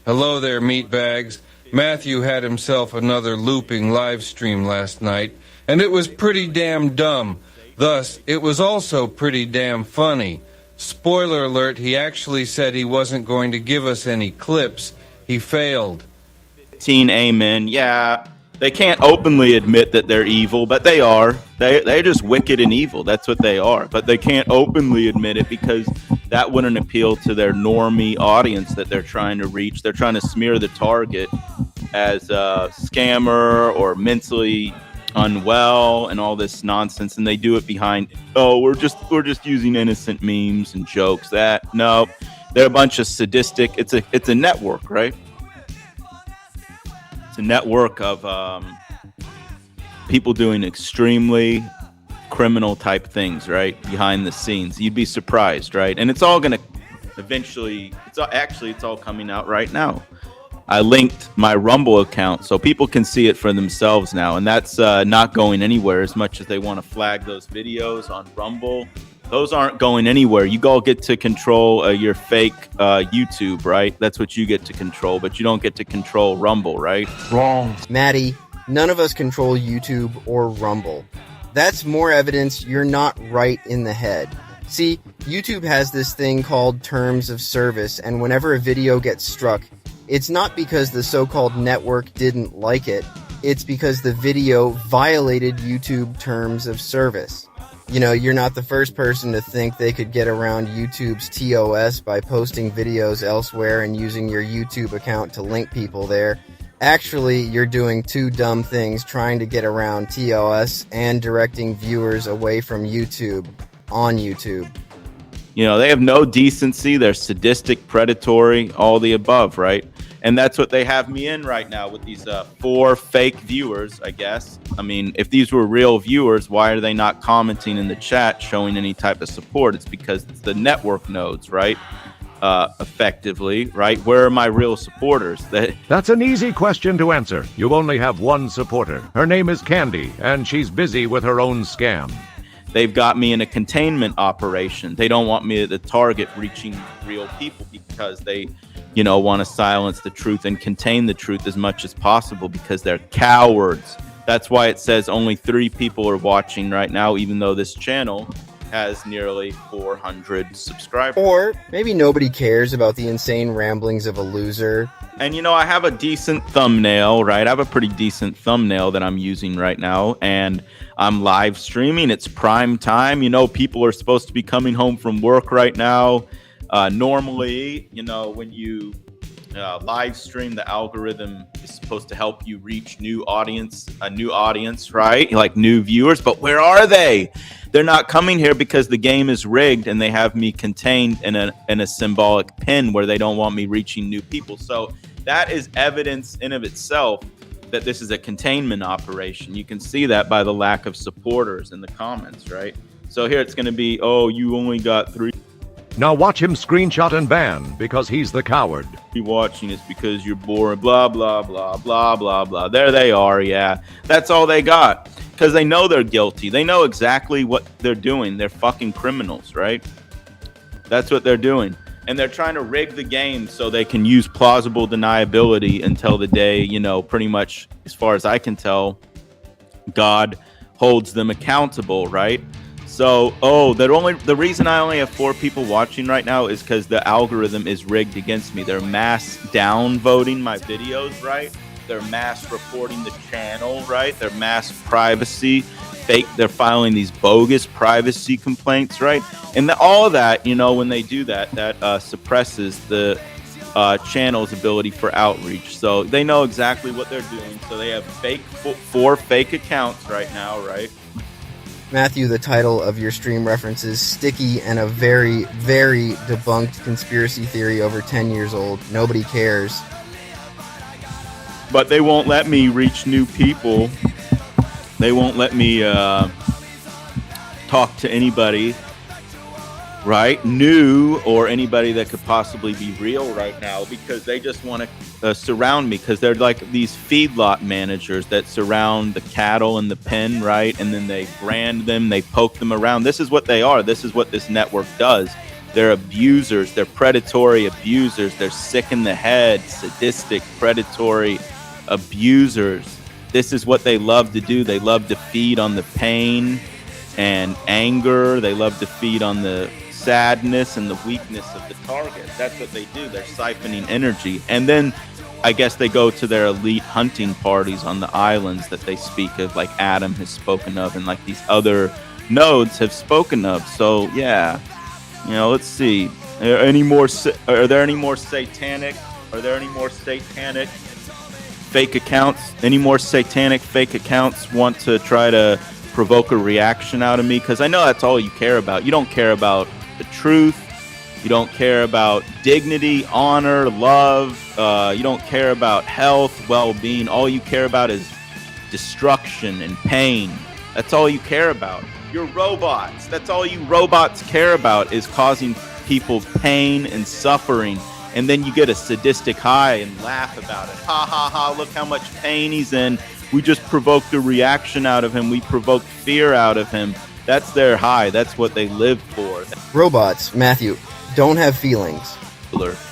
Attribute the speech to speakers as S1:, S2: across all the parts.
S1: Hello there, meatbags. Matthew had himself another looping live stream last night, and it was pretty damn dumb. Thus, it was also pretty damn funny. Spoiler alert, he actually said he wasn't going to give us any clips. He failed.
S2: Teen Amen, yeah. They can't openly admit that they're evil, but they are. They're just wicked and evil. That's what they are. But they can't openly admit it because that wouldn't appeal to their normie audience that they're trying to reach. They're trying to smear the target as a scammer or mentally unwell and all this nonsense, and they do it behind, we're just using innocent memes and jokes. No, they're a bunch of sadistic. It's a network, right? It's a network of people doing extremely criminal type things, right, behind the scenes. You'd be surprised, right? And it's all going to eventually, it's all coming out right now. I linked my Rumble account so people can see it for themselves now, and that's not going anywhere. As much as they want to flag those videos on Rumble, those aren't going anywhere. You all get to control your fake YouTube, right? That's what you get to control, but you don't get to control Rumble, right?
S3: Wrong.
S4: Maddie, none of us control YouTube or Rumble. That's more evidence you're not right in the head. See, YouTube has this thing called terms of service, and whenever a video gets struck, it's not because the so-called network didn't like it. It's because the video violated YouTube terms of service. You know, you're not the first person to think they could get around YouTube's TOS by posting videos elsewhere and using your YouTube account to link people there. Actually, you're doing two dumb things trying to get around TOS and directing viewers away from YouTube on YouTube.
S2: You know, they have no decency. They're sadistic, predatory, all the above, right? And that's what they have me in right now with these 4 fake viewers, I guess. I mean, if these were real viewers, why are they not commenting in the chat, showing any type of support? It's because it's the network nodes, right? Effectively, right? Where are my real supporters?
S3: That's an easy question to answer. You only have one supporter. Her name is Candy, and she's busy with her own scam.
S2: They've got me in a containment operation. They don't want me at the target reaching real people because they, want to silence the truth and contain the truth as much as possible because they're cowards. That's why it says only 3 people are watching right now, even though this channel has nearly 400 subscribers.
S4: Or maybe nobody cares about the insane ramblings of a loser.
S2: And I have a decent thumbnail, right? I have a pretty decent thumbnail that I'm using right now, and I'm live streaming. It's prime time. People are supposed to be coming home from work right now. Normally, when you live stream, the algorithm is supposed to help you reach a new audience, right? Like new viewers. But where are they? They're not coming here because the game is rigged and they have me contained in a symbolic pin where they don't want me reaching new people. So that is evidence in of itself that this is a containment operation. You can see that by the lack of supporters in the comments, right? So here it's going to be, you only got 3.
S3: Now watch him screenshot and ban because he's the coward.
S2: You watching is because you're bored, blah, blah, blah, blah, blah, blah. There they are, yeah. That's all they got because they know they're guilty. They know exactly what they're doing. They're fucking criminals, right? That's what they're doing. And they're trying to rig the game so they can use plausible deniability until the day, pretty much, as far as I can tell, God holds them accountable, right? So, the reason I only have 4 people watching right now is because the algorithm is rigged against me. They're mass downvoting my videos, right? They're mass reporting the channel, right? They're mass privacy fake. They're filing these bogus privacy complaints, right? And all of that, when they do that, that suppresses the channel's ability for outreach. So they know exactly what they're doing. So they have 4 fake accounts right now, right?
S4: Matthew, the title of your stream references Sticky and a very, very debunked conspiracy theory over 10 years old. Nobody cares.
S2: But they won't let me reach new people. They won't let me talk to anybody, right? New or anybody that could possibly be real right now because they just want to surround me because they're like these feedlot managers that surround the cattle in the pen, right? And then they brand them, they poke them around. This is what they are. This is what this network does. They're abusers. They're predatory abusers. They're sick in the head, sadistic, predatory abusers. This is what they love to do. They love to feed on the pain and anger. They love to feed on the sadness and the weakness of the target. That's what they do. They're siphoning energy. And then I guess they go to their elite hunting parties on the islands that they speak of, like Adam has spoken of, and like these other nodes have spoken of. So yeah, let's see. Are there any more satanic? Are there any more satanic fake accounts? Any more satanic fake accounts want to try to provoke a reaction out of me? Because I know that's all you care about. You don't care about the truth. You don't care about dignity, honor, love. You don't care about health, well-being. All you care about is destruction and pain. That's all you care about. You're robots. That's all you robots care about, is causing people pain and suffering. And then you get a sadistic high and laugh about it. Ha, ha, ha, look how much pain he's in. We just provoked a reaction out of him. We provoked fear out of him. That's their high. That's what they live for.
S4: Robots, Matthew, don't have feelings.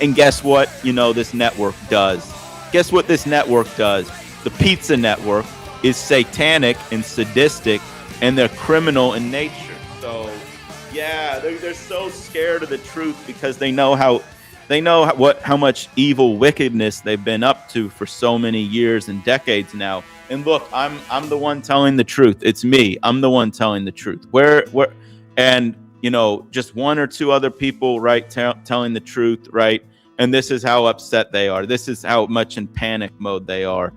S2: And guess what, this network does? Guess what this network does? The pizza network is satanic and sadistic, and they're criminal in nature. So, yeah, they're so scared of the truth because they know how much evil wickedness they've been up to for so many years and decades now. And look, I'm the one telling the truth. It's me. I'm the one telling the truth. Just one or two other people, right, telling the truth, right? And this is how upset they are. This is how much in panic mode they are.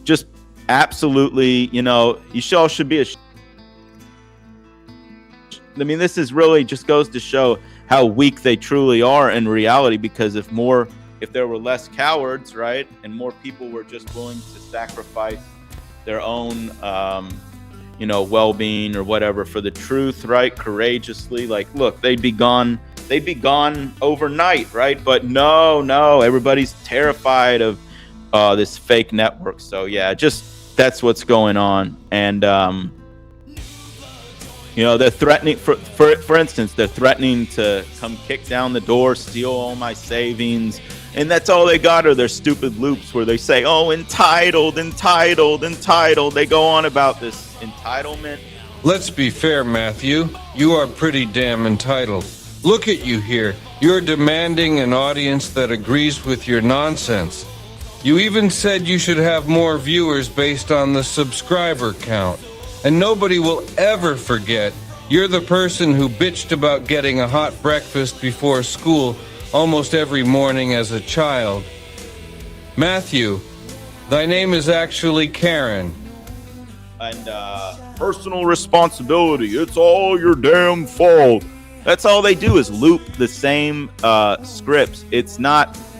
S2: Just absolutely, you all should be this is really just goes to show how weak they truly are in reality, because if there were less cowards, right, and more people were just willing to sacrifice their own well-being or whatever for the truth, right, courageously, like, look, they'd be gone overnight, right? But no, everybody's terrified of this fake network. So yeah, just that's what's going on. And they're threatening, for instance, they're threatening to come kick down the door, steal all my savings. And that's all they got are their stupid loops where they say, oh, entitled. They go on about this entitlement.
S1: Let's be fair, Matthew. You are pretty damn entitled. Look at you here. You're demanding an audience that agrees with your nonsense. You even said you should have more viewers based on the subscriber count. And nobody will ever forget you're the person who bitched about getting a hot breakfast before school almost every morning as a child. Matthew, thy name is actually Karen.
S2: And personal responsibility. It's all your damn fault. That's all they do is loop the same scripts. It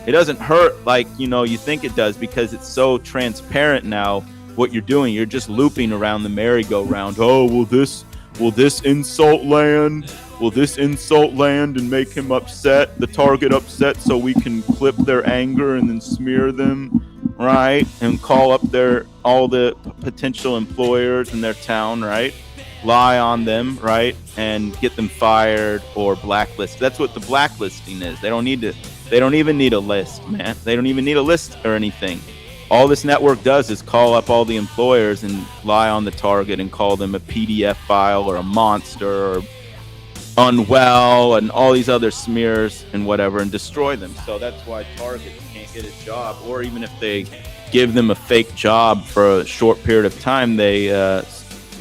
S2: doesn't hurt like, you think it does, because it's so transparent now what you're doing. You're just looping around the merry-go-round. Oh, will this insult land? Will this insult land and make him upset, the target upset, so we can clip their anger and then smear them, right? And call up all the potential employers in their town, right? Lie on them, right? And get them fired or blacklisted. That's what the blacklisting is. They don't even need a list, man. They don't even need a list or anything. All this network does is call up all the employers and lie on the target and call them a PDF file or a monster or unwell and all these other smears and whatever, and destroy them. So that's why targets can't get a job, or even if they give them a fake job for a short period of time, they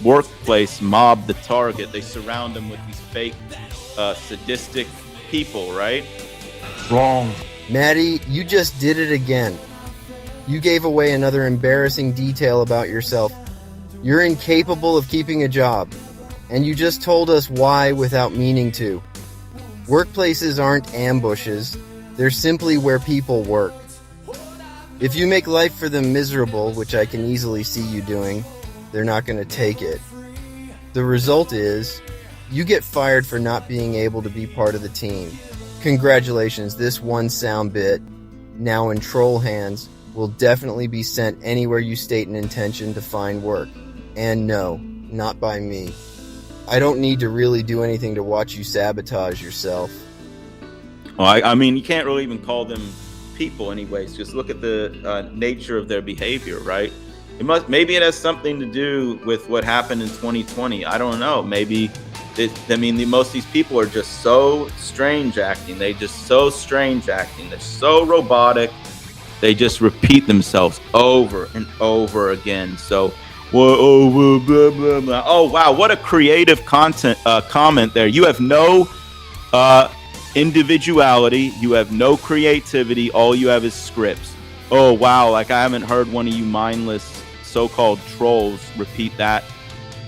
S2: workplace mob the target. They surround them with these fake sadistic people, right?
S1: Wrong.
S4: Maddie, you just did it again. You gave away another embarrassing detail about yourself. You're incapable of keeping a job. And you just told us why without meaning to. Workplaces aren't ambushes. They're simply where people work. If you make life for them miserable, which I can easily see you doing, they're not going to take it. The result is, you get fired for not being able to be part of the team. Congratulations, this one sound bit, now in troll hands, will definitely be sent anywhere you state an intention to find work. And no, not by me. I don't need to really do anything to watch you sabotage yourself.
S2: Well, I mean, you can't really even call them people, anyways. Just look at the nature of their behavior, right? Maybe it has something to do with what happened in 2020. I don't know. Maybe most of these people are just so strange acting. They're so robotic. They just repeat themselves over and over again. So, blah, blah, blah, blah. Oh wow, what a creative comment there. You have no individuality. You have no creativity. All you have is scripts. Oh wow, like I haven't heard one of you mindless so-called trolls repeat that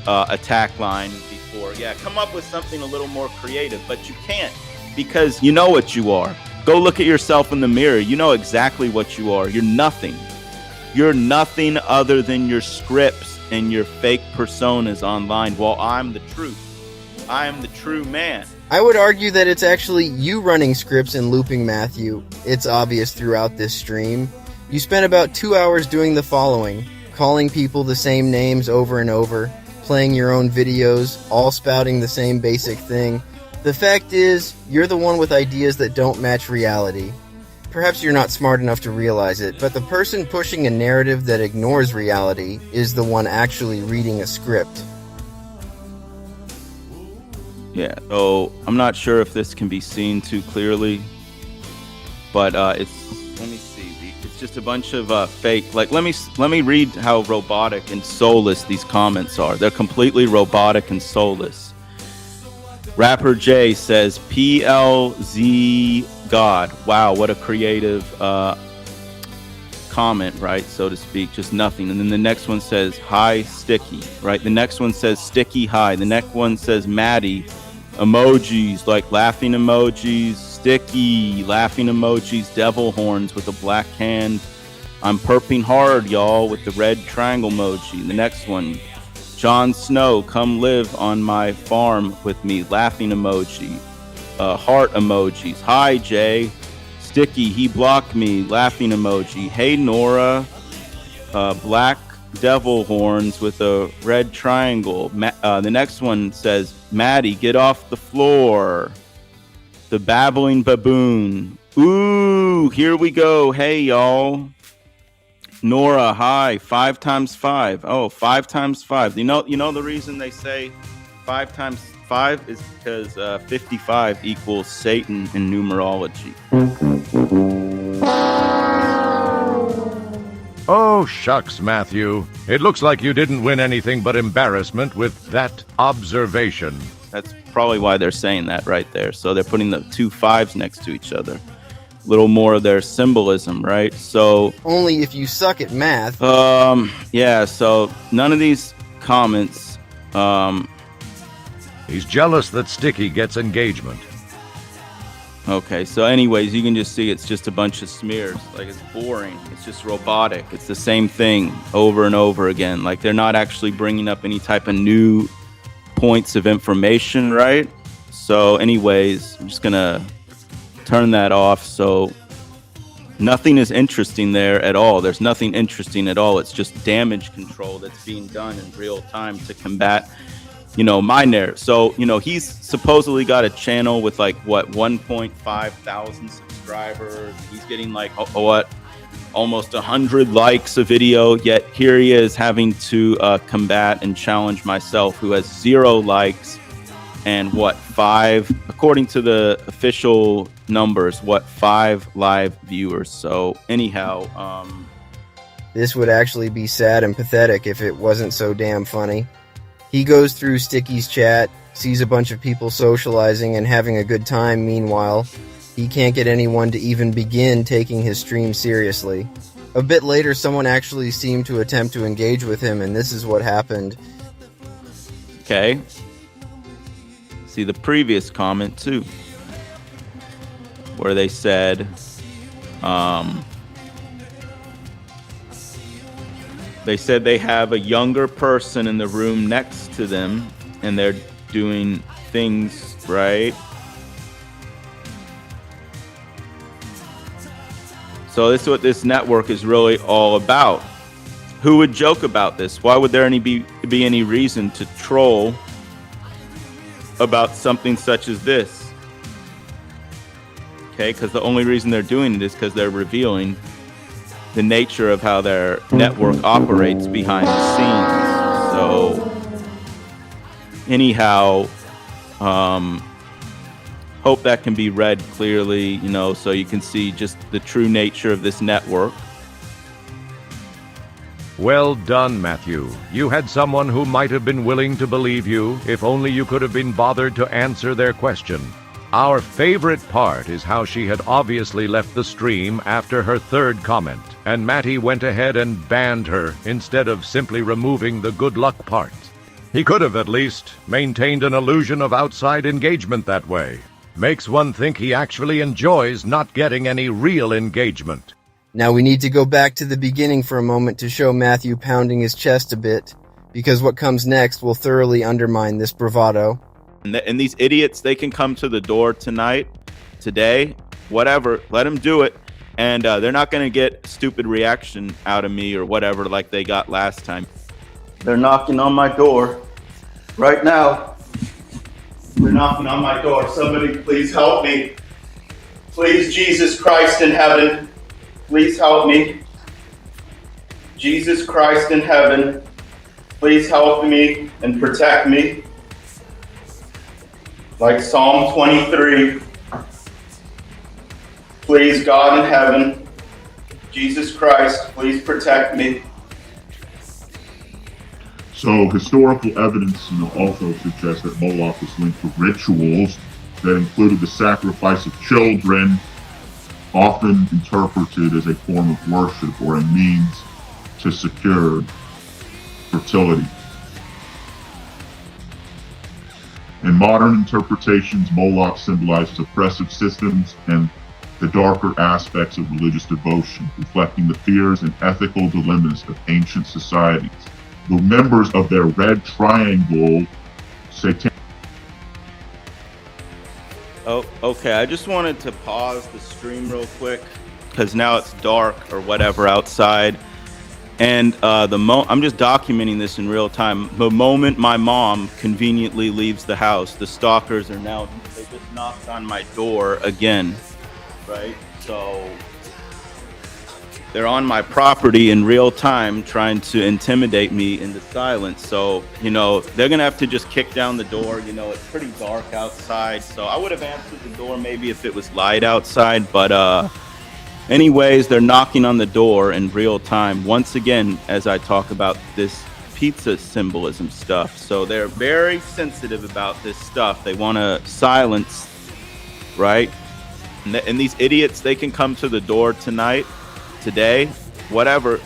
S2: attack line before. Yeah, come up with something a little more creative, but you can't, because you know what you are. Go look at yourself in the mirror. You know exactly what you are. You're nothing. You're nothing other than your scripts and your fake personas online. Well, I'm the truth. I am the true man.
S4: I would argue that it's actually you running scripts and looping Matthew. It's obvious throughout this stream. You spent about 2 hours doing the following: calling people the same names over and over, playing your own videos, all spouting the same basic thing. The fact is, you're the one with ideas that don't match reality. Perhaps you're not smart enough to realize it, but the person pushing a narrative that ignores reality is the one actually reading a script.
S2: Yeah, so I'm not sure if this can be seen too clearly, but let me see. It's just a bunch of fake. Like, let me read how robotic and soulless these comments are. They're completely robotic and soulless. Rapper J says, PLZ God. Wow, what a creative comment, right? So to speak, just nothing. And then the next one says, hi, Sticky, right? The next one says, Sticky, hi. The next one says, Maddie. Emojis, like laughing emojis, Sticky, laughing emojis, devil horns with a black hand. I'm perping hard, y'all, with the red triangle emoji. The next one, Jon Snow, come live on my farm with me, laughing emoji, heart emojis. Hi, Jay. Sticky, he blocked me, laughing emoji. Hey, Nora, black devil horns with a red triangle. The next one says, Maddie, get off the floor. The babbling baboon. Ooh, here we go. Hey, y'all. Nora, hi. 5 times 5. Oh, 5 times 5. You know the reason they say 5 times 5 is because 55 equals Satan in numerology.
S3: Oh, shucks, Matthew. It looks like you didn't win anything but embarrassment with that observation.
S2: That's probably why they're saying that right there. So they're putting the 2 5s next to each other. A little more of their symbolism, right? So
S4: only if you suck at math.
S2: Yeah, so none of these comments.
S3: He's jealous that Sticky gets engagement.
S2: Okay, so anyways, you can just see it's just a bunch of smears. Like, it's boring. It's just robotic. It's the same thing over and over again. Like, they're not actually bringing up any type of new points of information, right? So anyways, I'm just going to turn that off. So nothing is interesting there at all. There's nothing interesting at all. It's just damage control that's being done in real time to combat my narrative. So, he's supposedly got a channel with 1.5 thousand subscribers. He's getting almost 100 likes a video. Yet here he is having to combat and challenge myself, who has 0 likes and 5, according to the official numbers, 5 live viewers. So anyhow,
S4: this would actually be sad and pathetic if it wasn't so damn funny. He goes through Sticky's chat, sees a bunch of people socializing and having a good time. Meanwhile, he can't get anyone to even begin taking his stream seriously. A bit later, someone actually seemed to attempt to engage with him, and this is what happened.
S2: Okay. See the previous comment, too, where they said, they said they have a younger person in the room next to them, and they're doing things, right? So this is what this network is really all about. Who would joke about this? Why would there be any reason to troll about something such as this? Okay, because the only reason they're doing it is because they're revealing the nature of how their network operates behind the scenes. So, anyhow, hope that can be read clearly, so you can see just the true nature of this network.
S3: Well done, Matthew. You had someone who might have been willing to believe you if only you could have been bothered to answer their question. Our favorite part is how she had obviously left the stream after her third comment, and Matty went ahead and banned her instead of simply removing the good luck part. He could have at least maintained an illusion of outside engagement that way. Makes one think he actually enjoys not getting any real engagement.
S4: Now we need to go back to the beginning for a moment to show Matthew pounding his chest a bit, because what comes next will thoroughly undermine this bravado.
S2: And these idiots, they can come to the door tonight, today, whatever, let them do it. And they're not going to get stupid reaction out of me or whatever like they got last time. They're knocking on my door right now. They're knocking on my door. Somebody please help me. Please, Jesus Christ in heaven, please help me. Jesus Christ in heaven, please help me and protect me. Like Psalm 23, please God in heaven, Jesus Christ, please protect me.
S5: So historical evidence also suggests that Moloch was linked to rituals that included the sacrifice of children, often interpreted as a form of worship or a means to secure fertility. In modern interpretations, Moloch symbolizes oppressive systems and the darker aspects of religious devotion, reflecting the fears and ethical dilemmas of ancient societies. The members of their red triangle, Satanic.
S2: Oh, okay. I just wanted to pause the stream real quick because now it's dark or whatever outside. And I'm just documenting this in real time. The moment my mom conveniently leaves the house, the stalkers they just knocked on my door again, right? So they're on my property in real time trying to intimidate me into silence. So, they're going to have to just kick down the door. It's pretty dark outside. So I would have answered the door maybe if it was light outside, but anyways, they're knocking on the door in real time. Once again, as I talk about this pizza symbolism stuff. So they're very sensitive about this stuff. They want to silence, right? And these idiots, they can come to the door tonight, today, whatever.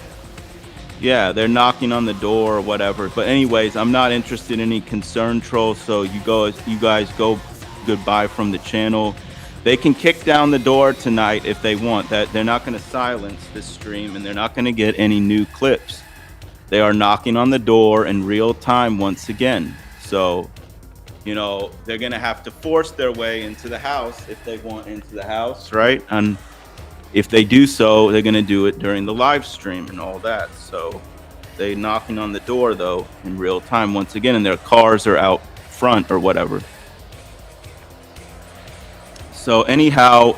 S2: Yeah, they're knocking on the door or whatever. But anyways, I'm not interested in any concern trolls. So you guys go goodbye from the channel. They can kick down the door tonight if they want. That they're not going to silence this stream and they're not going to get any new clips. They are knocking on the door in real time once again. So, they're going to have to force their way into the house if they want into the house, right? And if they do so, they're going to do it during the live stream and all that. So they're knocking on the door, though, in real time once again, and their cars are out front or whatever. So anyhow,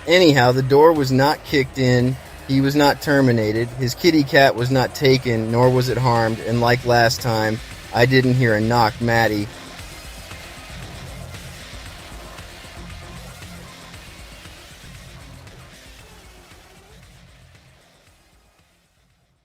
S4: the door was not kicked in, he was not terminated, his kitty cat was not taken, nor was it harmed, and like last time, I didn't hear a knock, Matty.